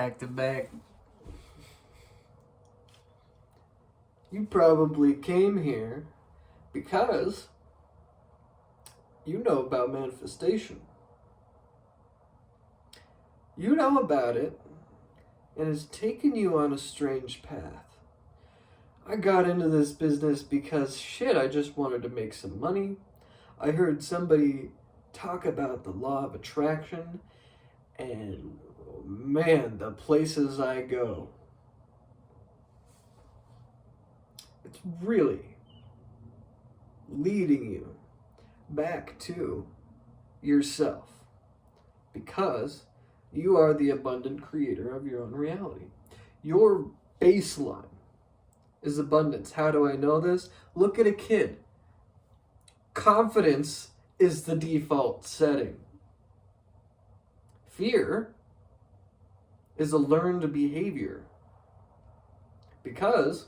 Back to back. You probably came here because you know about manifestation. You know about it, and it's taken you on a strange path. I got into this business because I just wanted to make some money. I heard somebody talk about the law of attraction, and man, the places I go. It's really leading you back to yourself because you are the abundant creator of your own reality. Your baseline is abundance. How do I know this? Look at a kid. Confidence is the default setting. Fear is a learned behavior. Because,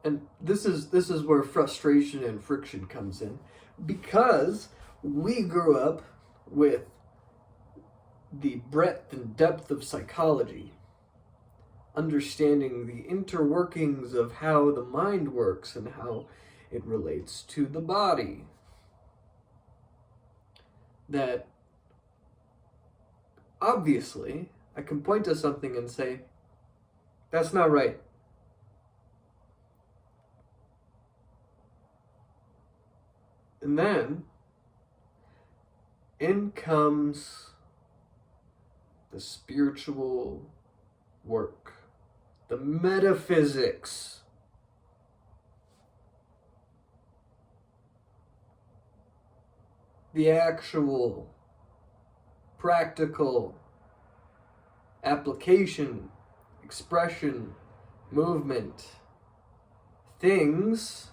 and this is where frustration and friction comes in, because we grew up with the breadth and depth of psychology, understanding the interworkings of how the mind works and how it relates to the body, that obviously I can point to something and say, that's not right. And then in comes the spiritual work, the metaphysics. The actual practical application, expression, movement, things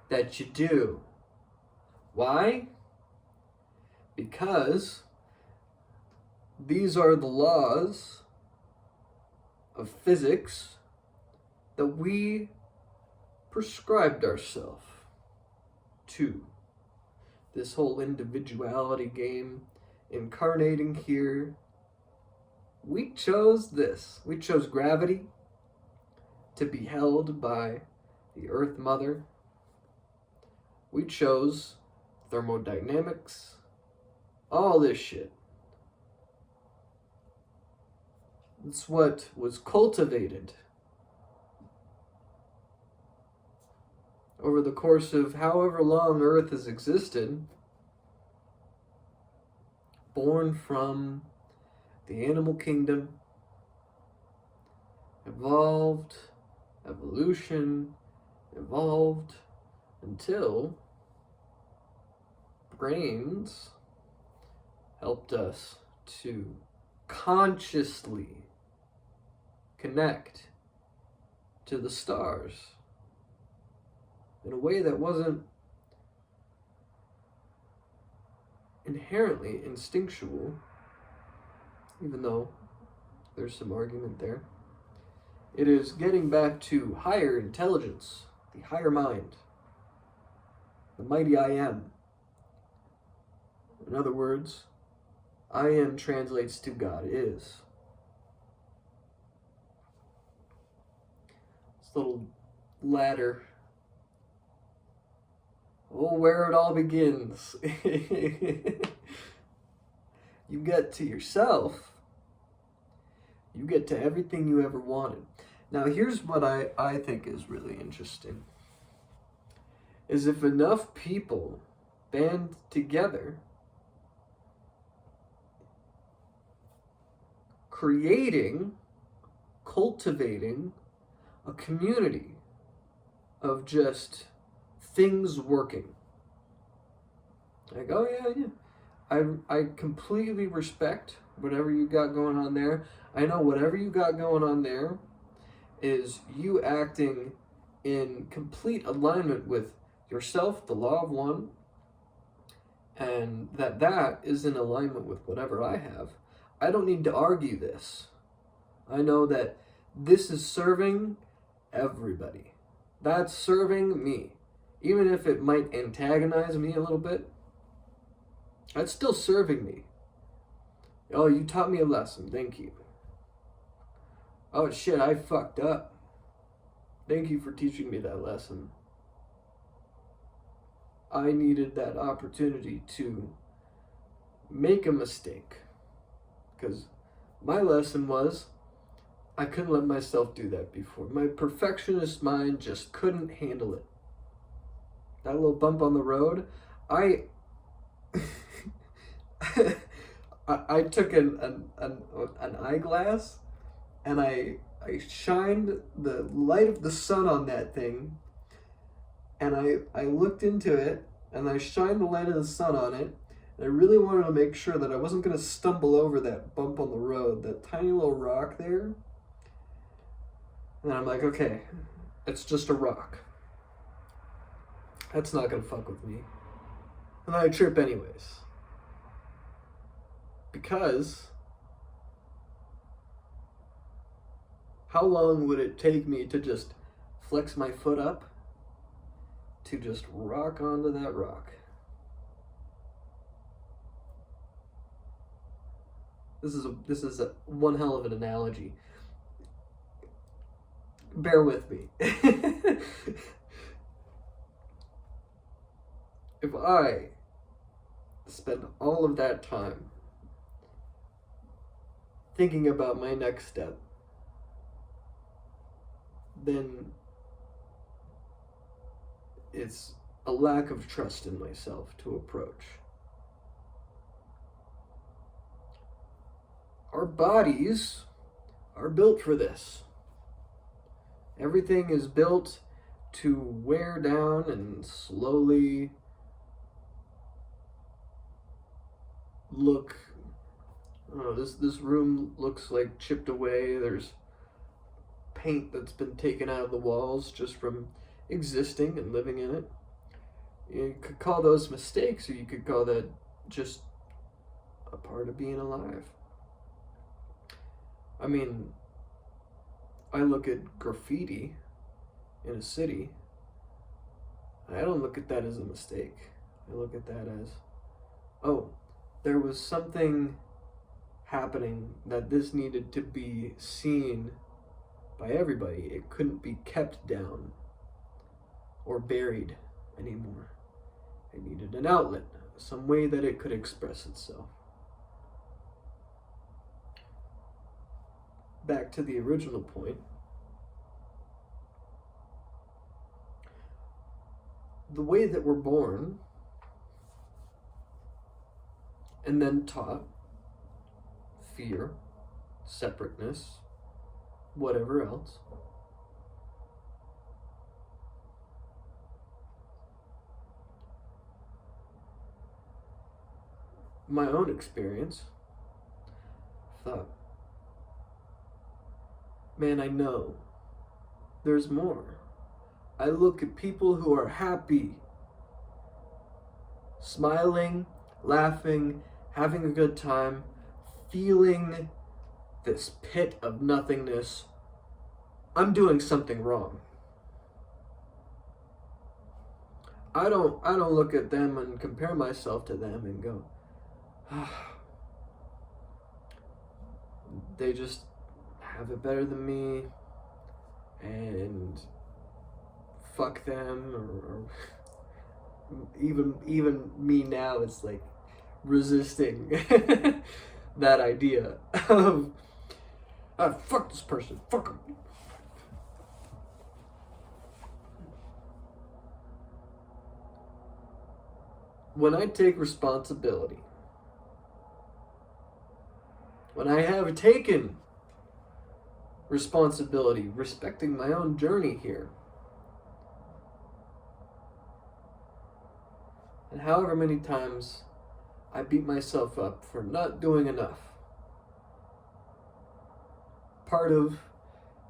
that you do. Why? Because these are the laws of physics that we prescribed ourselves to. This whole individuality game, incarnating here, we chose this. We chose gravity to be held by the Earth Mother. We chose thermodynamics, all this shit. It's what was cultivated over the course of however long Earth has existed, born from the animal kingdom, evolved, evolution, evolved, until brains helped us to consciously connect to the stars in a way that wasn't inherently instinctual, even though there's some argument there. It is getting back to higher intelligence, the higher mind, the mighty I am. In other words, I am translates to God is. This little ladder. Oh, where it all begins. You get to yourself. You get to everything you ever wanted. Now, here's what I think is really interesting. Is if enough people band together, cultivating a community of just things working. Like, oh yeah. I completely respect whatever you got going on there. I know whatever you got going on there is you acting in complete alignment with yourself, the law of one, and that is in alignment with whatever I have. I don't need to argue this. I know that this is serving everybody. That's serving me. Even if it might antagonize me a little bit, that's still serving me. Oh, you taught me a lesson. Thank you. Oh shit, I fucked up. Thank you for teaching me that lesson. I needed that opportunity to make a mistake. Because my lesson was I couldn't let myself do that before. My perfectionist mind just couldn't handle it. That little bump on the road, I I took an eyeglass and I shined the light of the sun on that thing, and I looked into it and I shined the light of the sun on it, and I really wanted to make sure that I wasn't going to stumble over that bump on the road, that tiny little rock there. And I'm like, okay, it's just a rock. That's not going to fuck with me. And then I trip anyways. Because how long would it take me to just flex my foot up to just rock onto that rock? This is a one hell of an analogy. Bear with me. If I spend all of that time thinking about my next step, then it's a lack of trust in myself to approach. Our bodies are built for this. Everything is built to wear down and slowly look. I don't know, this room looks like chipped away. There's paint that's been taken out of the walls just from existing and living in it. You could call those mistakes, or you could call that just a part of being alive. I mean, I look at graffiti in a city, I don't look at that as a mistake. I look at that as, oh, there was something happening that this needed to be seen by everybody. It couldn't be kept down or buried anymore. It needed an outlet, some way that it could express itself. Back to the original point. The way that we're born and then taught fear, separateness, whatever else, my own experience, thought, man, I know there's more. I look at people who are happy, smiling, laughing, having a good time, feeling this pit of nothingness. I'm doing something wrong. I don't look at them and compare myself to them and go, they just have it better than me, and fuck them, or even me now, it's like resisting that idea of fuck this person, fuck them. When I take responsibility, when I have taken responsibility, respecting my own journey here, and however many times I beat myself up for not doing enough, part of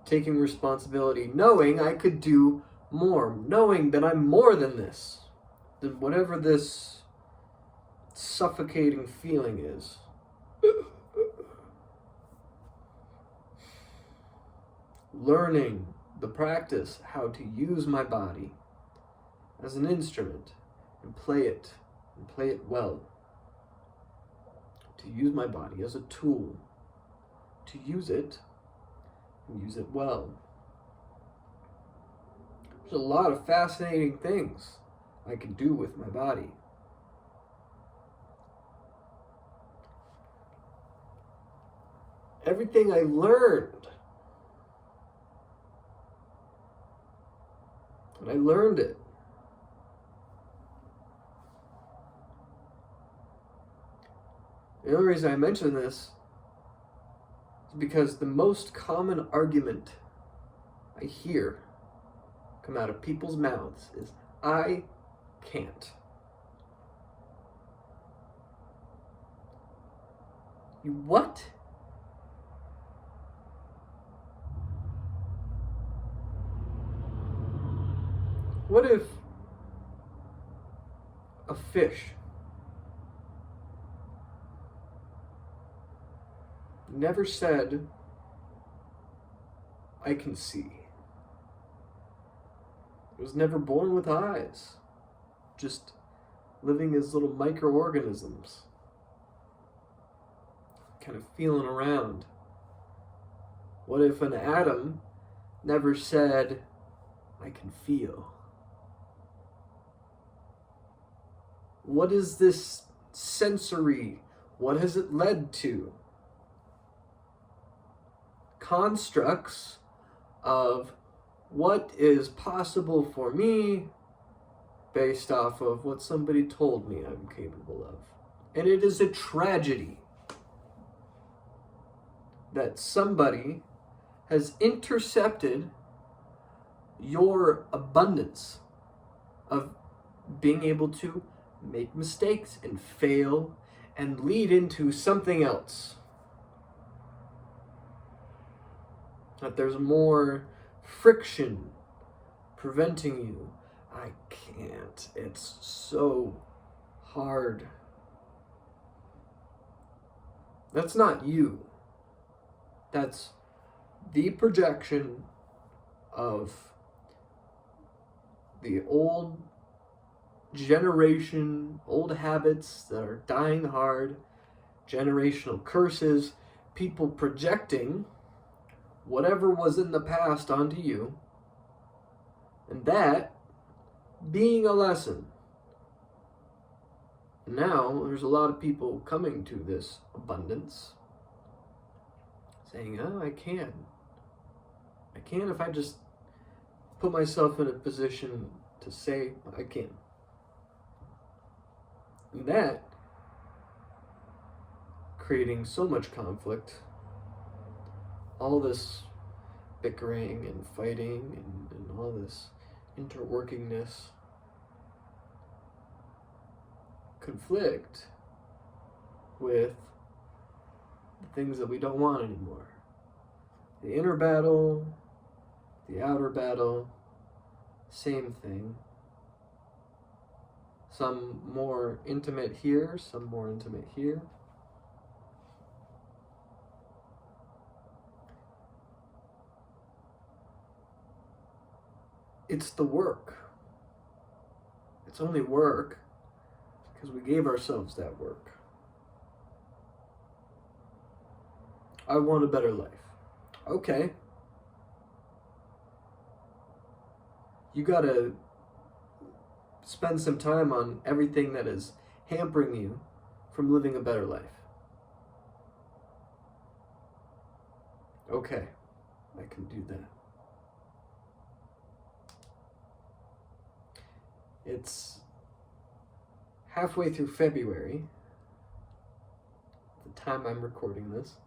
taking responsibility, knowing I could do more, knowing that I'm more than this, than whatever this suffocating feeling is. Learning the practice how to use my body as an instrument and play it well. To use my body as a tool, to use it and use it well. There's a lot of fascinating things I can do with my body. Everything I learned, and I learned it. The only reason I mention this is because the most common argument I hear come out of people's mouths is, I can't. You what? What if a fish never said, I can see? It was never born with eyes, just living as little microorganisms, kind of feeling around. What if an atom never said, I can feel? What is this sensory? What has it led to? Constructs of what is possible for me based off of what somebody told me I'm capable of. And it is a tragedy that somebody has intercepted your abundance of being able to make mistakes and fail and lead into something else. That there's more friction preventing you. I can't. It's so hard. That's not you. That's the projection of the old generation, old habits that are dying hard, generational curses, people projecting whatever was in the past onto you, and that being a lesson. Now, there's a lot of people coming to this abundance, saying, oh, I can if I just put myself in a position to say I can. And that creating so much conflict, all this bickering and fighting and all this interworkingness, conflict with the things that we don't want anymore. The inner battle, the outer battle, same thing. Some more intimate here, some more intimate here. It's the work. It's only work because we gave ourselves that work. I want a better life. Okay. You gotta spend some time on everything that is hampering you from living a better life. Okay, I can do that. It's halfway through February, the time I'm recording this.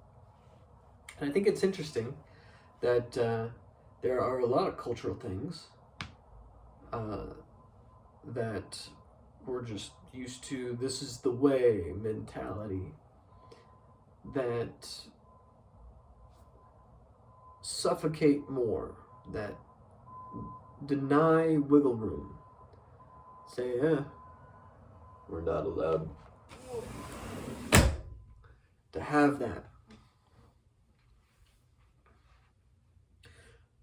And I think it's interesting that there are a lot of cultural things that we're just used to, this is the way mentality, that suffocate more, that deny wiggle room. Say, we're not allowed to have that.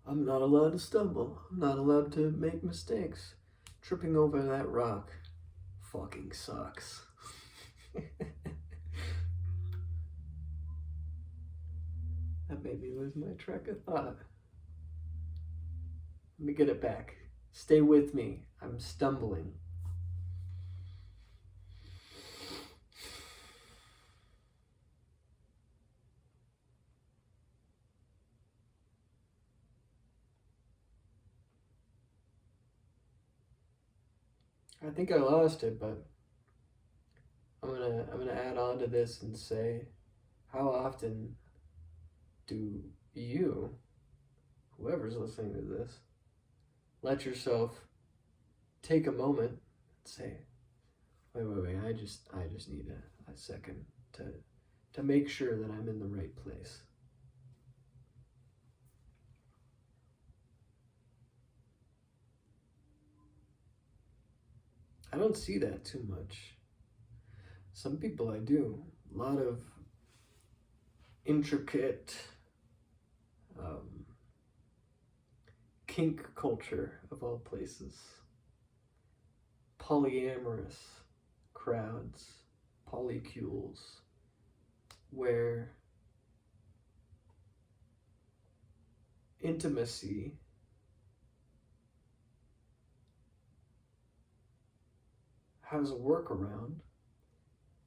I'm not allowed to stumble. I'm not allowed to make mistakes. Tripping over that rock fucking sucks. That That made me lose my track of thought. Let me get it back. Stay with me. I'm stumbling. I think I lost it, but I'm gonna add on to this and say, how often do you, whoever's listening to this, let yourself take a moment and say, wait, I just need a second to make sure that I'm in the right place. I don't see that too much. Some people I do. A lot of intricate kink culture of all places. Polyamorous crowds, polycules, where intimacy has a workaround,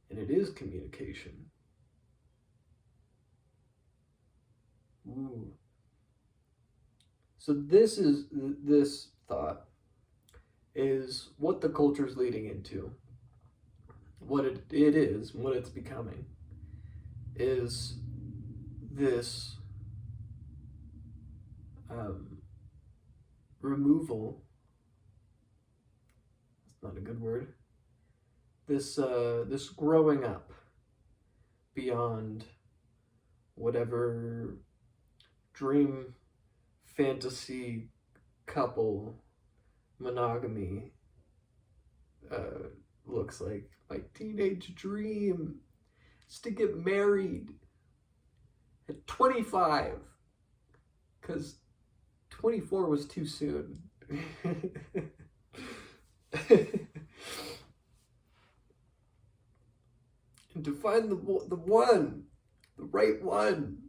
and it is communication. Ooh. So this thought is what the culture is leading into. What it is, what it's becoming, is this removal. That's not a good word. This growing up beyond whatever dream fantasy couple monogamy looks like. My teenage dream is to get married at 25, because 24 was too soon. And to find the one, the right one,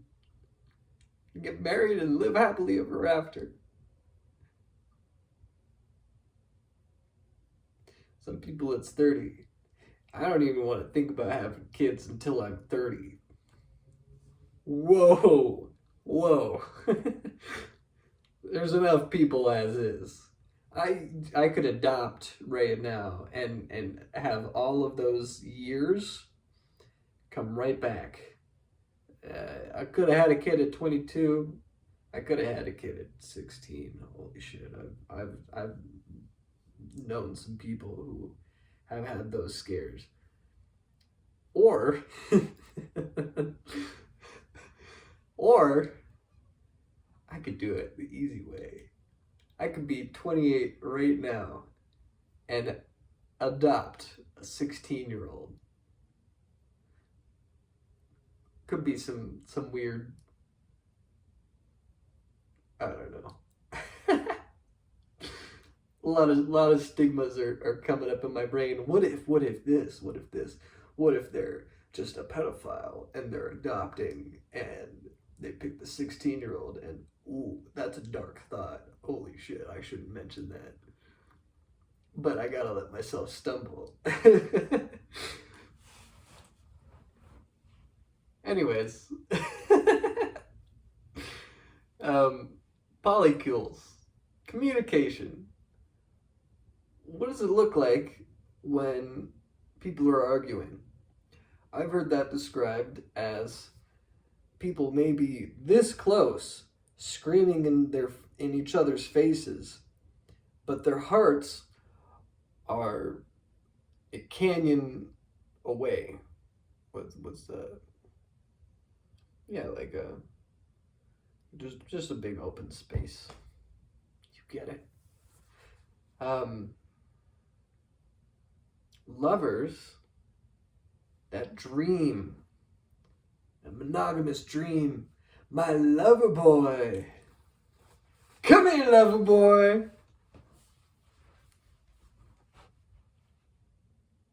and get married and live happily ever after. Some people it's 30. I don't even want to think about having kids until I'm 30. Whoa. There's enough people as is. I could adopt right now and have all of those years come right back. I could have had a kid at 22. I could have had a kid at 16. Holy shit! I've known some people who have had those scares. Or I could do it the easy way. I could be 28 right now and adopt a 16-year-old. Could be some weird, I don't know. a lot of stigmas are coming up in my brain. What if this? What if they're just a pedophile and they're adopting and they pick the 16-year-old and ooh, that's a dark thought. Holy shit, I shouldn't mention that. But I gotta let myself stumble. Anyways, polycules, communication. What does it look like when people are arguing? I've heard that described as people maybe this close, screaming in each other's faces, but their hearts are a canyon away. What's the like a just a big open space. You get it. Lovers, that dream, a monogamous dream. My lover boy. Come here, lover boy.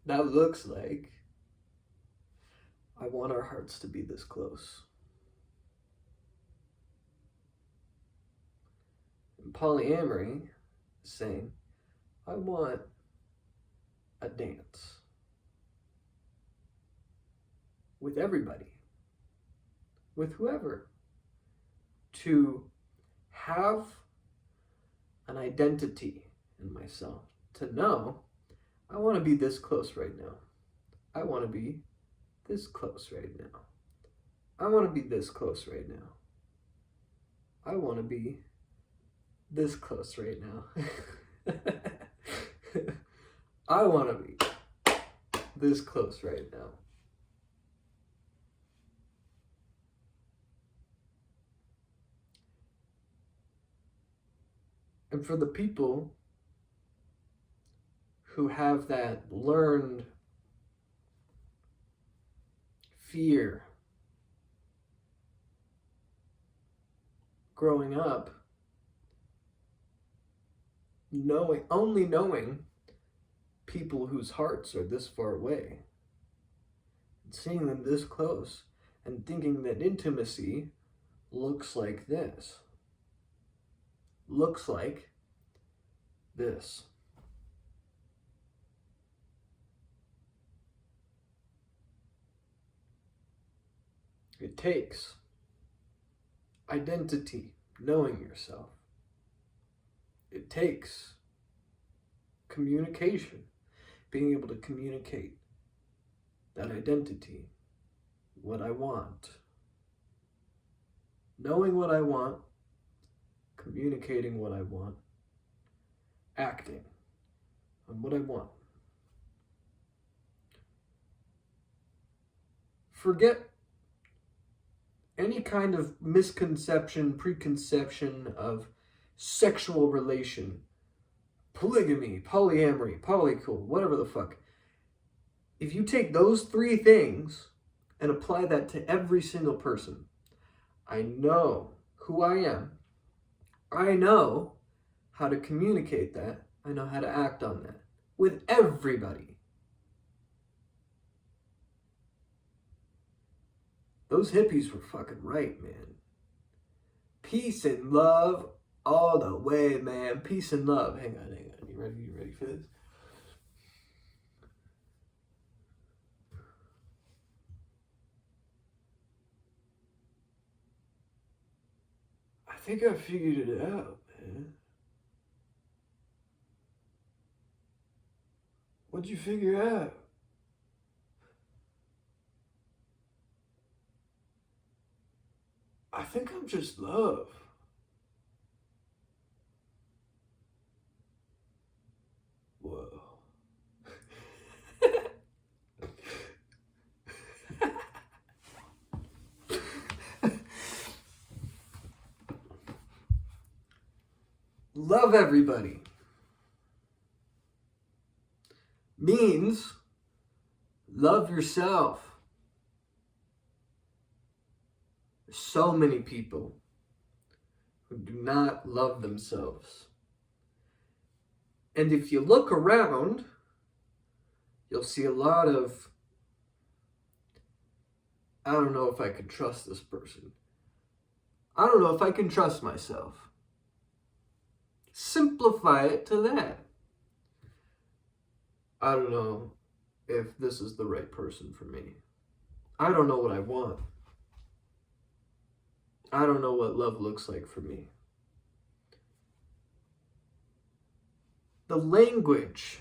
That looks like I want our hearts to be this close. polyamory is saying, I want a dance with everybody, with whoever, to have an identity in myself, to know I want to be this close right now. I want to be this close right now. I want to be this close right now. I want to be this close right now. I want to be this close right now. And for the people who have that learned fear growing up, only knowing people whose hearts are this far away, and seeing them this close, and thinking that intimacy looks like this. Looks like this. It takes identity, knowing yourself. It takes communication, being able to communicate that identity, what I want, knowing what I want, communicating what I want, acting on what I want. Forget any kind of misconception, preconception of sexual relation, polygamy, polyamory, polycool, whatever the fuck. If you take those three things and apply that to every single person, I know who I am. I know how to communicate that. I know how to act on that with everybody. Those hippies were fucking right, man. Peace and love all the way, man. Peace and love. Hang on. You ready for this? I think I figured it out, man. What'd you figure out? I think I'm just love. Whoa. Love everybody means love yourself. There's so many people who do not love themselves. And if you look around, you'll see a lot of, I don't know if I can trust this person. I don't know if I can trust myself. Simplify it to that. I don't know if this is the right person for me. I don't know what I want. I don't know what love looks like for me. The language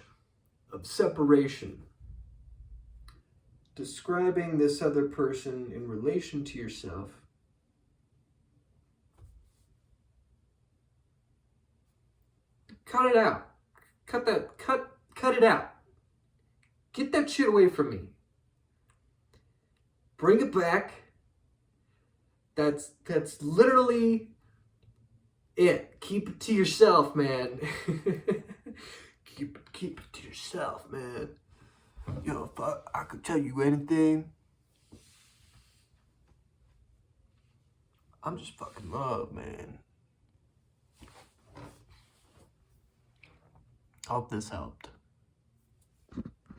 of separation, describing this other person in relation to yourself, cut it out. Cut it out. Get that shit away from me. Bring it back. That's literally it. Keep it to yourself, man. keep it to yourself, man. Yo, if I could tell you anything, I'm just fucking love, man. Hope this helped.